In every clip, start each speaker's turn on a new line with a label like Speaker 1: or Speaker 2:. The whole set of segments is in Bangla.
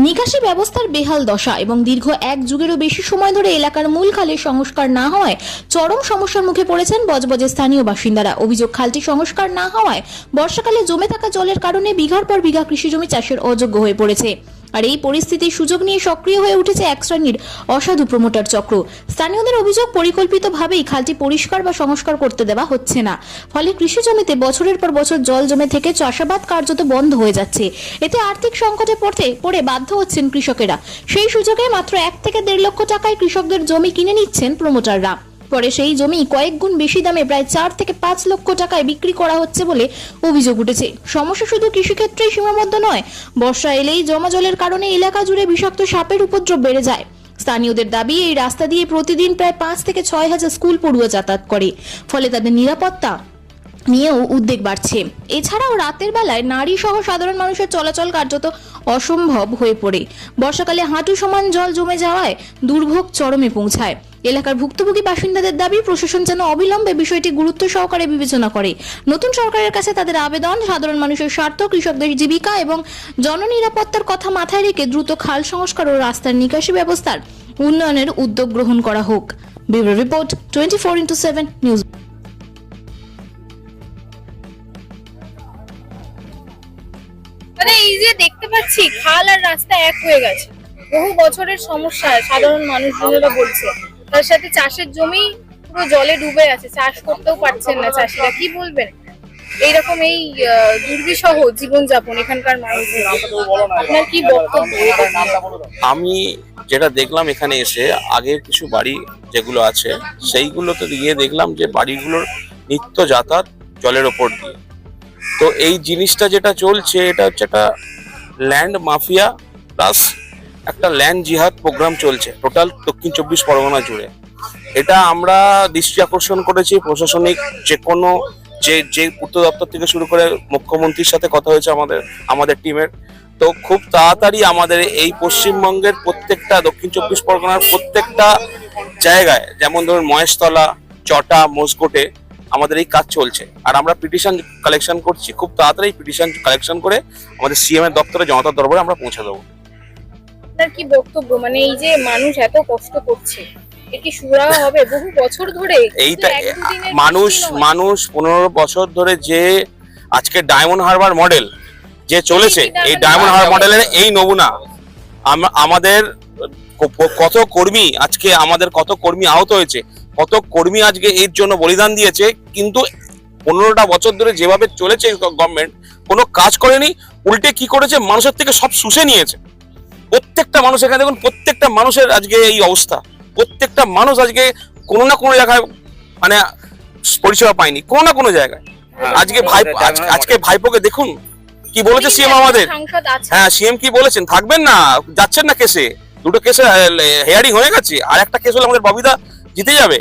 Speaker 1: নিকাশি ব্যবস্থার বেহাল দশা এবং দীর্ঘ এক যুগেরও বেশি সময় ধরে এলাকার মূল খালের সংস্কার না হওয়ায় চরম সমস্যার মুখে পড়েছেন বজবজের স্থানীয় বাসিন্দারা। অভিযোগ, খালটি সংস্কার না হওয়ায় বর্ষাকালে জমে থাকা জলের কারণে বিঘার পর বিঘা কৃষিজমি চাষের অযোগ্য হয়ে পড়েছে। আর এই পরিস্থিতির সুযোগ নিয়ে সক্রিয় হয়ে উঠেছে এক শ্রেণীর অসাধু প্রমোটার চক্র। স্থানীয়দের অভিযোগ, পরিকল্পিতভাবেই খালটি পরিষ্কার বা সংস্কার করতে দেওয়া হচ্ছে না, ফলে কৃষি জমিতে বছরের পর বছর জল জমে থেকে চাষাবাদ কার্যত বন্ধ হয়ে যাচ্ছে। এতে আর্থিক সংকটে পড়ে বাধ্য হচ্ছেন কৃষকেরা। সেই সুযোগে মাত্র 1 থেকে 1.5 লক্ষ টাকায় কৃষকদের জমি কিনে নিচ্ছেন প্রমোটাররা। পরে সেই জমি কয়েক গুণ বেশি দামে প্রায় 4 থেকে 5 লক্ষ টাকায় বিক্রি করা হচ্ছে বলে অভিযোগ উঠেছে। সমস্যা শুধু কৃষিক্ষেত্রেই সীমাবদ্ধ নয়, বর্ষা এলেই জমা জলের কারণে এলাকা জুড়ে বিষাক্ত সাপের উপদ্রব বেড়ে যায়। স্থানীয়দের দাবি, এই রাস্তা দিয়ে প্রতিদিন প্রায় 5 থেকে 6 হাজার স্কুল পড়ুয়া যাতায়াত করে, ফলে তাদের নিরাপত্তা নিয়েও উদ্বেগ বাড়ছে। এছাড়াও রাতের বেলায় নারী সহ সাধারণ মানুষের চলাচল কার্যত অসম্ভব হয়ে পড়ে। বর্ষাকালে হাঁটু সমান জল জমে যাওয়ায় দুর্ভোগ চরমে পৌঁছায়। এলাকার ভুক্তভোগী বাসিন্দাদের দাবি, প্রশাসন যেন অবিলম্বে বিষয়টি গুরুত্ব সহকারে বিবেচনা করে। নতুন সরকারের কাছে তাদের আবেদন, সাধারণ মানুষের স্বার্থ, কৃষকদের জীবিকা এবং জননিরাপত্তার কথা মাথায় রেখে দ্রুত খাল সংস্কার ও রাস্তার নিকাশি ব্যবস্থার উন্নয়নের উদ্যোগ গ্রহণ করা হোক। Bureau report, 24x7 news.
Speaker 2: এই যে দেখতে পাচ্ছি খাল আর রাস্তা এক হয়ে গেছে, বহু বছরের সমস্যা সাধারণ মানুষজনেরা বলছে। তার সাথে চাষের জমি পুরো জলে ডুবে আছে, চাষ করতেও পারছেন না চাষিরা। কি বলবেন এইরকম এই দুর্বিষহ জীবনযাপন এখানকার মানুষদের? আপনার কি বক্তব্য?
Speaker 3: আমি যেটা দেখলাম এখানে এসে, আগের কিছু বাড়ি যেগুলো আছে সেইগুলোতে গিয়ে দেখলাম যে বাড়িগুলোর নিত্য যাতায়াত জলের ওপর দিয়ে। তো এই জিনিসটা যেটা চলছে, এটা হচ্ছে একটা ল্যান্ড মাফিয়া প্লাস একটা ল্যান্ড জিহাদ প্রোগ্রাম চলছে টোটাল দক্ষিণ 24 পরগনা জুড়ে। এটা আমরা দৃষ্টি আকর্ষণ করেছি প্রশাসনিক যে পূর্ত দপ্তর থেকে শুরু করে মুখ্যমন্ত্রীর সাথে কথা হয়েছে আমাদের টিমের। তো খুব তাড়াতাড়ি আমাদের এই পশ্চিমবঙ্গের প্রত্যেকটা দক্ষিণ 24 পরগনার প্রত্যেকটা জায়গায়, যেমন ধরুন মহেশতলা, চটা, মোসকোটে আমাদের এই কাজ চলছে। আর আমরা পিটিশন কালেকশন করছি, খুব তাড়াতাড়ি পিটিশন কালেকশন করে আমাদের সিএম এর দপ্তরে, জনতার দরবারে আমরা পৌঁছে দেবো।
Speaker 2: আপনার কি বক্তব্য? মানে এই যে মানুষ এত কষ্ট করছে, এ কি সুরাহা হবে? বহু বছর ধরে
Speaker 3: এইটা মানুষ 15 বছর ধরে যে আজকে ডায়মন্ড হারবার মডেল যে চলেছে, এই ডায়মন্ড হারবার মডেলের এই নমুনা। আমাদের কত কর্মী আজকে কত কর্মী আহত হয়েছে, কত কর্মী আজকে এর জন্য বলিদান দিয়েছে, কিন্তু 15টা বছর ধরে যেভাবে চলেছে গভর্নমেন্ট কোনো কাজ করেনি, উল্টে কি করেছে, মানুষের থেকে সব শুষে নিয়েছে। প্রত্যেকটা মানুষ, এখানে দেখুন প্রত্যেকটা মানুষের আজকে এই অবস্থা। প্রত্যেকটা মানুষ আজকে কোনো না কোনো জায়গায় মানে পরিষেবা পায়নি, কোনো না কোনো জায়গায়। আজকে ভাইপোকে দেখুন কি বলেছে সিএম আমাদের। হ্যাঁ, সিএম কি বলেছেন, থাকবেন না, যাচ্ছেন না কেসে। 2টো কেসে হেয়ারিং হয়ে গেছে, আর একটা কেস হলে আমাদের ববিদা জিতে যাবে,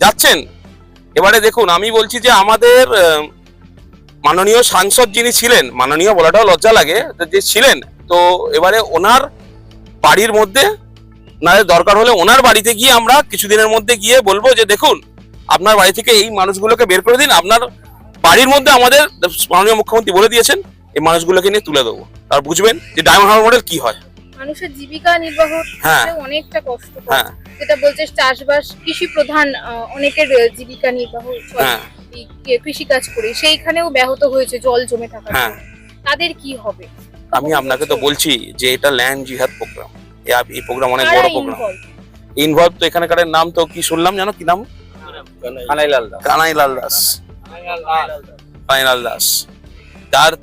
Speaker 3: যাচ্ছেন। এবারে দেখুন, আমি বলছি যে আমাদের মাননীয় সাংসদ যিনি ছিলেন, মাননীয় বলাটাও লজ্জা লাগে, যে ছিলেন, তো এবারে ওনার বাড়ির মধ্যে দরকার হলে ওনার বাড়িতে গিয়ে আমরা কিছুদিনের মধ্যে গিয়ে বলবো যে দেখুন, আপনার বাড়ি থেকে এই মানুষগুলোকে বের করে দিন, আপনার বাড়ির মধ্যে আমাদের মাননীয় মুখ্যমন্ত্রী বলে দিয়েছেন এই মানুষগুলোকে নিয়ে তুলে দেবো। আর বুঝবেন যে ডায়মন্ড হারবার মডেল কি হয়।
Speaker 2: মানুষের জীবিকা নির্বাহ অনেকটা কষ্ট, যেটা বলছে চাষবাস, কৃষি প্রধান অনেকের জীবিকা নির্বাহ কৃষি কাজ করে, সেইখানেও ব্যাহত হয়েছে জল জমে থাকা। তাদের কি হবে?
Speaker 3: আমি আপনাকে তো বলছি যে এটা ল্যান্ড জিহাদ প্রোগ্রাম। এই প্রোগ্রাম অনেক বড় প্রোগ্রাম। ইনভলভ তো এখানকার নাম তো কি শুনলাম জানো, কি নাম? কানাইলাল দাস।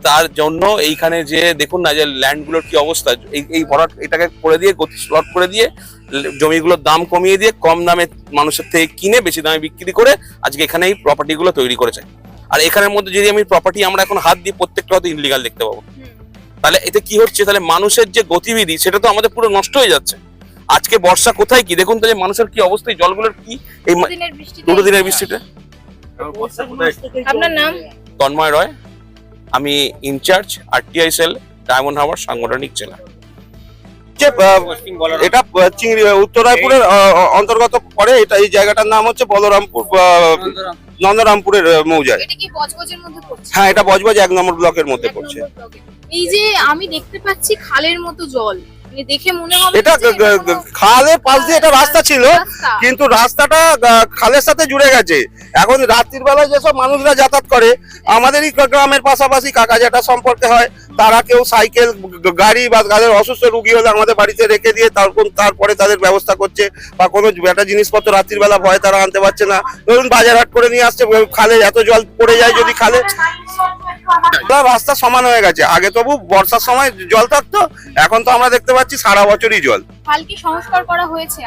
Speaker 3: তার জন্য এইখানে যে দেখুন না যে ল্যান্ড গুলোর কি অবস্থা, এই ভরাট এটাকে করে দিয়ে স্লট করে দিয়ে জমিগুলোর দাম কমিয়ে দিয়ে কম দামে মানুষের থেকে কিনে বেশি দামে বিক্রি করে আজকে এখানে এই প্রপার্টি গুলো তৈরি করেছে। আর এখানের মধ্যে যদি আমি প্রপার্টি আমরা এখন হাত দিয়ে প্রত্যেকটা হয়তো ইনলিগাল দেখতে পাবো, তাহলে এতে কি হচ্ছে, তাহলে মানুষের যে গতিবিধি সেটা তো আমাদের পুরো নষ্ট হয়ে যাচ্ছে। আজকে বর্ষা কোথায় কি দেখুন তো, যে মানুষের কি অবস্থা, জলগুলোর কি এই 2 দিনের বৃষ্টিতে।
Speaker 2: আপনার নাম?
Speaker 3: তন্ময় রয়, আমি incharge RTI cell, Diamond Harbour সাংগঠনিক জেলা।
Speaker 4: এটা চিংড়ি উত্তরায়পুরের অন্তর্গত পড়ে। এটা এই জায়গাটার নাম হচ্ছে বলরামপুর, নন্দরামপুরের মৌজায়।
Speaker 2: এটা কি বজবজের মধ্যে পড়ছে?
Speaker 4: হ্যাঁ, এটা বজবজ 1 নম্বর ব্লকের মধ্যে পড়ছে।
Speaker 2: এই যে আমি দেখতে পাচ্ছি খালের মতো জল, মানে দেখে মনে হবে
Speaker 4: এটা
Speaker 2: যে এটা কোনো-
Speaker 4: খালের পাশ দিয়ে এটা রাস্তা ছিল,
Speaker 2: রাস্তা।
Speaker 4: কিন্তু রাস্তাটা খালের সাথে জুড়ে গেছে। এখন রাত্রির বেলায় যেসব মানুষরা যাতায়াত করে, আমাদেরই গ্রামের পাশাপাশি কাকা যেটা সম্পর্কে হয়, তারা কেউ সাইকেল গাড়ি বা তাদের অসুস্থ রুগী হলে আমাদের বাড়িতে রেখে দিয়ে তারপরে তাদের ব্যবস্থা করছে, বা কোনো একটা জিনিসপত্র রাত্রির বেলা ভয় তারা আনতে পারছে না, ধরুন বাজার হাট করে নিয়ে আসছে, খালে এত জল পড়ে যায় যদি খালে, রাস্তা সমান হয়ে গেছে। আগে তবু বর্ষার সময় জল থাকতো, এখন তো আমরা দেখতে পাচ্ছি সারা বছরই জল।
Speaker 2: খাল কি সংস্কার করা হয়েছে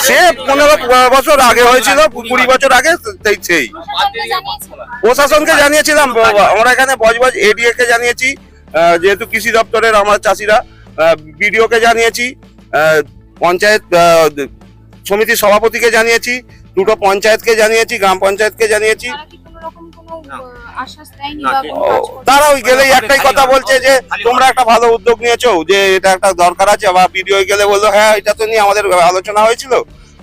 Speaker 4: সে 15 বছর আগে হয়েছিল, 20 বছর আগে সেই প্রশাসনকে জানিয়েছিলাম, আমরা এখানে বজবজ এডিএ কে জানিয়েছি, যেহেতু কৃষি দপ্তরের আমার চাষিরা, বিডিও কে জানিয়েছি, পঞ্চায়েত সমিতির সভাপতিকে জানিয়েছি, দুটো পঞ্চায়েতকে জানিয়েছি, গ্রাম পঞ্চায়েতকে জানিয়েছি।
Speaker 2: তারা কি কোনো রকম কোনো আশ্বাস দেয়নি বা কোনো
Speaker 4: ও,
Speaker 2: কাজ করছে?
Speaker 4: তারাও গেলেই একটাই কথা বলছে যে তোমরা একটা ভালো উদ্যোগ নিয়েছো, যে এটা একটা দরকার আছে, বা ভিডিও গেলে বললো হ্যাঁ এটা তো নিয়ে আমাদের আলোচনা হয়েছিল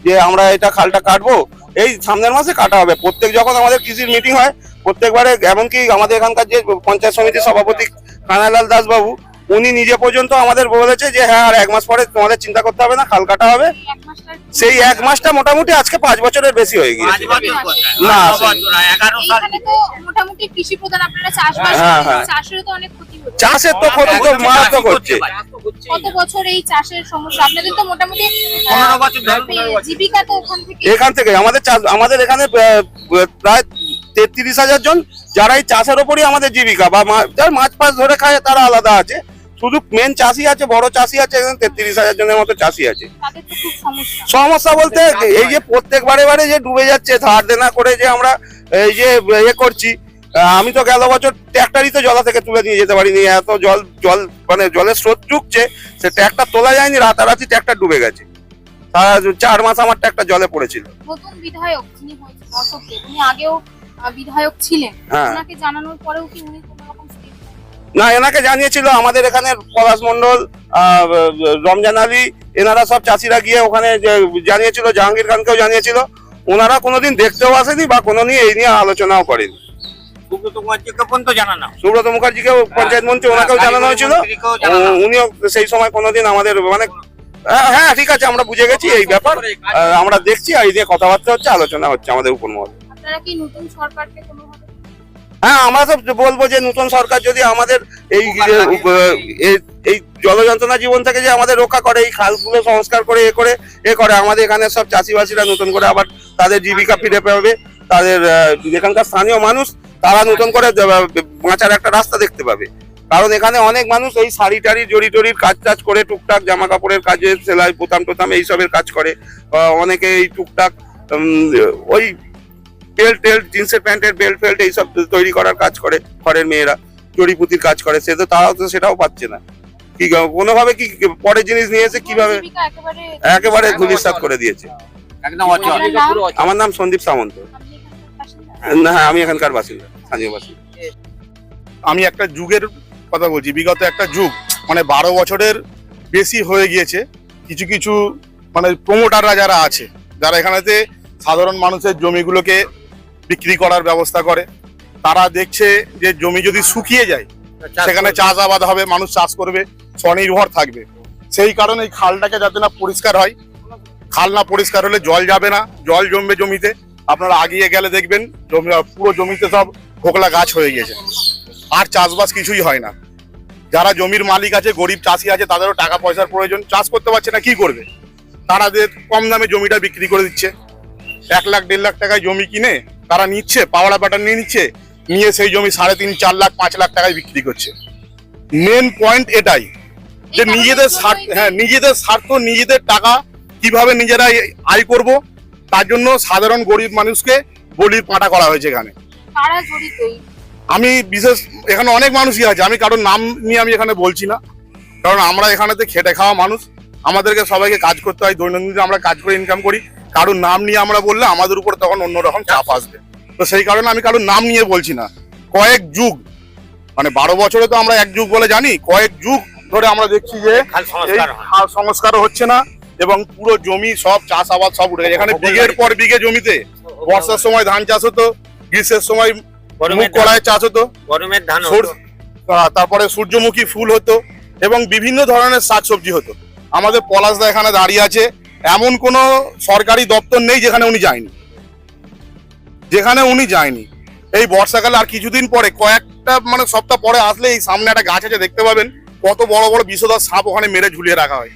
Speaker 4: যে আমরা এটা খালটা কাটবো, এই সামনের মাসে কাটা হবে। প্রত্যেক যখন আমাদের কৃষির মিটিং হয়, প্রত্যেকবারে, এমনকি আমাদের এখানকার যে পঞ্চায়েত সমিতির সভাপতি কানাইলাল দাস বাবু, উনি নিজে পর্যন্ত আমাদের বলেছে যে হ্যাঁ আর 1 মাস পরে তোমাদের চিন্তা করতে হবে না, খাল কাটা হবে।
Speaker 2: এই এক মাসটার
Speaker 4: সেই 1 মাসটা মোটামুটি আজকে 5 বছরের বেশি হয়ে গিয়েছে। না,
Speaker 2: এইখানে তো মোটামুটি কৃষি প্রধান, আপনারা চাষবাস
Speaker 4: হ্যাঁ,
Speaker 2: করেন,
Speaker 4: হ্যাঁ।
Speaker 2: চাষেরও তো অনেক ক্ষতি হচ্ছে।
Speaker 4: চাষের তো ক্ষতি তো মারাত্মক হচ্ছে।
Speaker 2: কত বছর এই চাষের সমস্যা? আপনাদের তো মোটামুটি
Speaker 5: 15 বছর ধরে।
Speaker 2: জীবিকা তো ওখান থেকে।
Speaker 4: এখান থেকে আমাদের এখানে প্রায় 33,000 জন, যারা এই চাষের ওপরই আমাদের জীবিকা, বা যারা মাছ ফাছ ধরে খায় তারা আলাদা আছে, শুধু মেন চাষি আছে, বড় চাষি আছে, এখানে 33,000 জনের মতো চাষি আছে।
Speaker 2: তাদের তো খুব সমস্যা।
Speaker 4: সমস্যা বলতে এই যে প্রত্যেকবারে যে ডুবে যাচ্ছে, ধার দেনা করে যে আমরা এই যে করছি, আমি তো গেল বছর ট্র্যাক্টরই তো জলা থেকে তুলে নিয়ে যেতে পারিনি, এত জল মানে জলের স্রোত ঢুকছে, সে ট্র্যাক্টর তোলা যায়নি, রাতারাতি ট্র্যাক্টর ডুবে গেছে। 4 মাস আমার ট্র্যাক্টর জলে পড়েছিল।
Speaker 2: নতুন বিধায়ক যিনি হয়েছেন অশোক দেব, উনি আগেও বিধায়ক ছিলেন,
Speaker 4: হ্যাঁ।
Speaker 2: ওনাকে জানানোর পরেও কি উনি কোনো রকম step নেন?
Speaker 4: না, এনাকে জানিয়েছিল আমাদের এখানে পলাশ মন্ডল, রমজান আলী, এনারা সব চাষিরা গিয়ে ওখানে জানিয়েছিল, জাহাঙ্গীর খানকেও জানিয়েছিল, ওনারা কোনোদিন দেখতেও আসেনি বা কোনোদিন এই নিয়ে আলোচনাও করেনি।
Speaker 5: সুব্রত মুখার্জিকে পর্যন্ত জানানো।
Speaker 4: সুব্রত মুখার্জিকেও পঞ্চায়েত মন্ত্রী, ওনাকেও জানানো হয়েছিল, উনিও সেই সময় কোনোদিন আমাদের মানে হ্যাঁ ঠিক আছে আমরা বুঝে গেছি এই ব্যাপার, আমরা দেখছি, এই নিয়ে কথাবার্তা হচ্ছে, আলোচনা হচ্ছে আমাদের উপর মহলে।
Speaker 2: আপনারা কি নতুন সরকারকে কোনোভাবে
Speaker 4: হ্যাঁ, আমরা তো বলবো যে নতুন সরকার যদি আমাদের এই এই জলযন্ত্রণা জীবন থেকে যে আমাদের রক্ষা করে, এই খালগুলো সংস্কার করে এ করে আমাদের এখানে সব চাষিবাসীরা নতুন করে আবার তাদের জীবিকা ফিরে পাবে, তাদের এখানকার স্থানীয় মানুষ তারা নতুন করে বাঁচার একটা রাস্তা দেখতে পাবে। কারণ এখানে অনেক মানুষ এই শাড়ি টাড়ি জড়ি টড়ির কাজ করে, টুকটাক জামা কাপড়ের কাজে, সেলাই বোতাম টোতাম এইসবের কাজ করে, অনেকে এই টুকটাক ওই বেল্ট টেল্ট, জিন্সের প্যান্টের বেল্ট ফেল্ট এইসব তৈরি করার কাজ করে, ঘরের মেয়েরা জড়িপুতির কাজ করে, সে তো তারাও তো সেটাও পাচ্ছে না, কি কোনোভাবে কি পরের জিনিস নিয়ে এসে কিভাবে
Speaker 2: জীবিকা
Speaker 4: একেবারে ধুলিসাৎ করে দিয়েছে।
Speaker 5: একদম অচল।
Speaker 2: আপনার নাম?
Speaker 4: আমার নাম সন্দীপ সামন্ত।
Speaker 2: আপনি এখানকার বাসিন্দা?
Speaker 4: না, হ্যাঁ, আমি এখানকার বাসিন্দা, স্থানীয় বাসিন্দা।
Speaker 6: আমি একটা যুগের কথা বলছি, বিগত একটা যুগ, মানে 12 বছরের বেশি হয়ে গিয়েছে। কিছু কিছু মানে প্রমোটাররা যারা আছে, যারা এখানেতে সাধারণ মানুষের জমিগুলোকে বিক্রি করার ব্যবস্থা করে, তারা দেখছে যে জমি যদি শুকিয়ে যায় সেখানে চাষাবাদ হবে, মানুষ চাষ করবে, স্বনির্ভর থাকবে। সেই কারণে এই খালটাকে যাতে না পরিষ্কার হয়, খাল না পরিষ্কার হলে জল যাবে না, জল জমবে জমিতে। আপনারা আগিয়ে গেলে দেখবেন পুরো জমিতে সব খোকলা গাছ হয়ে গেছে, আর চাষবাস কিছুই হয় না। যারা জমির মালিক আছে, গরিব চাষি আছে, তাদেরও টাকা পয়সার প্রয়োজন, চাষ করতে পারছে না, কি করবে? তারাদের কম দামে জমিটা বিক্রি করে দিচ্ছে, 1 লাখ 1.5 লাখ টাকায় জমি কিনে তারা নিচ্ছে, পাওয়াড়া প্যাটার্ন নিয়ে সেই জমি 3.5 4 লাখ 5 লাখ টাকায় বিক্রি করছে। মেন পয়েন্ট এটাই যে নিজেদের স্বার্থ, হ্যাঁ নিজেদের স্বার্থ, নিজেদের টাকা কিভাবে নিজেরা আয় করব, তার জন্য সাধারণ গরিব মানুষকে বলির পাঁটা করা হয়েছে এখানে।
Speaker 2: কারা জড়িত?
Speaker 6: আমি বিশেষ এখানে অনেক মানুষই আছে, আমি কারোর নাম নিয়ে আমি এখানে বলছি না, কারণ আমরা এখানেতে খেটে খাওয়া মানুষ, আমাদেরকে সবাইকে কাজ করতে হয়, দৈনন্দিন আমরা কাজ করে ইনকাম করি। কারোর নাম নিয়ে আমরা বললে আমাদের উপর তখন অন্যরকম চাপ আসবে, তো সেই কারণে আমি কারোর নাম নিয়ে বলছি না। কয়েক যুগ, মানে 12 বছরে তো আমরা 1 যুগ বলে জানি, কয়েক যুগ ধরে আমরা দেখছি যে
Speaker 5: খাল
Speaker 6: এই
Speaker 5: সংস্কার হয়।
Speaker 6: খাল সংস্কারও হচ্ছে না, এবং পুরো জমি সব চাষাবাদ সব উঠে গেছে। এখানে বিঘের পর বিঘে জমিতে বর্ষার সময় ধান চাষ হতো, গ্রীষ্মের সময় মুগ কলাই চাষ হতো,
Speaker 5: গরমের ধান
Speaker 6: তারপরে সূর্যমুখী ফুল হতো, এবং বিভিন্ন ধরনের শাকসবজি হতো। আমাদের পলাশদা এখানে দাঁড়িয়ে আছে, এমন কোনো সরকারি দপ্তর নেই যেখানে উনি যায়নি। এই বর্ষাকালে আর কিছুদিন পরে কয়েকটা মানে সপ্তাহ পরে আসলে এই সামনে একটা গাছ আছে, দেখতে পাবেন কত বড় বড় বিষধর সাপ ওখানে মেরে ঝুলিয়ে রাখা হয়।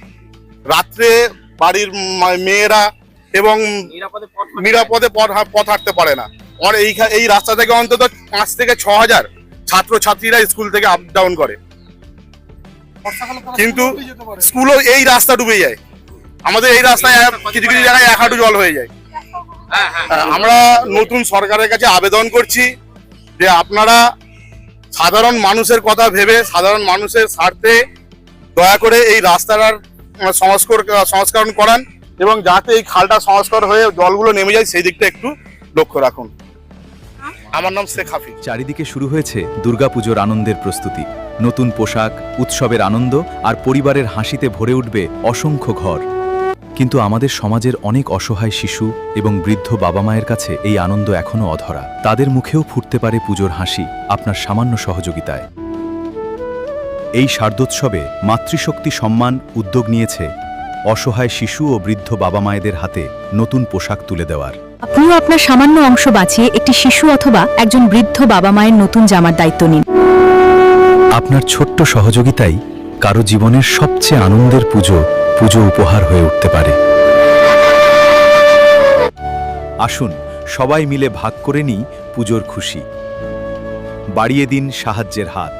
Speaker 6: রাত্রে বাড়ির মেয়েরা এবং নিরাপদে পথ হাঁটতে পারে না। আর এই রাস্তা থেকে অন্তত 5 থেকে 6 হাজার ছাত্রছাত্রীরা স্কুল থেকে আপ ডাউন করে, কিন্তু স্কুলও এই রাস্তা ডুবে যায়। আমাদের এই রাস্তায় কিছু কিছু জায়গায় 1 হাঁটু জল হয়ে যায়। আমরা নতুন সরকারের কাছে আবেদন করছি যে আপনারা সাধারণ মানুষের কথা ভেবে, সাধারণ মানুষের স্বার্থে দয়া করে এই রাস্তাটার সংস্করণ করান এবং যাতে এই খালটা সংস্কার হয়ে জলগুলো নেমে যায় সেই দিকটা একটু লক্ষ্য রাখুন। আমার নাম শেখ হাফিজ।
Speaker 7: চারিদিকে শুরু হয়েছে দুর্গাপুজোর আনন্দের প্রস্তুতি। নতুন পোশাক, উৎসবের আনন্দ আর পরিবারের হাসিতে ভরে উঠবে অসংখ্য ঘর। কিন্তু আমাদের সমাজের অনেক অসহায় শিশু এবং বৃদ্ধ বাবা মায়ের কাছে এই আনন্দ এখনো অধরা। তাদের মুখেও ফুটতে পারে পুজোর হাসি আপনার সামান্য সহযোগিতায়। এই শারদোৎসবে মাতৃশক্তি সম্মান উদ্যোগ নিয়েছে অসহায় শিশু ও বৃদ্ধ বাবা মায়েদের হাতে নতুন পোশাক তুলে দেওয়ার।
Speaker 8: আপনিও আপনার সামান্য অংশ বাঁচিয়ে একটি শিশু অথবা একজন বৃদ্ধ বাবা মায়ের নতুন জামার দায়িত্ব নিন।
Speaker 7: আপনার ছোট্ট সহযোগিতাই কারো জীবনের সবচেয়ে আনন্দের পুজো উপহার হয়ে উঠতে পারে। আসুন সবাই মিলে ভাগ করে নিই পুজোর খুশি। বাড়িয়ে দিন সাহায্যের হাত।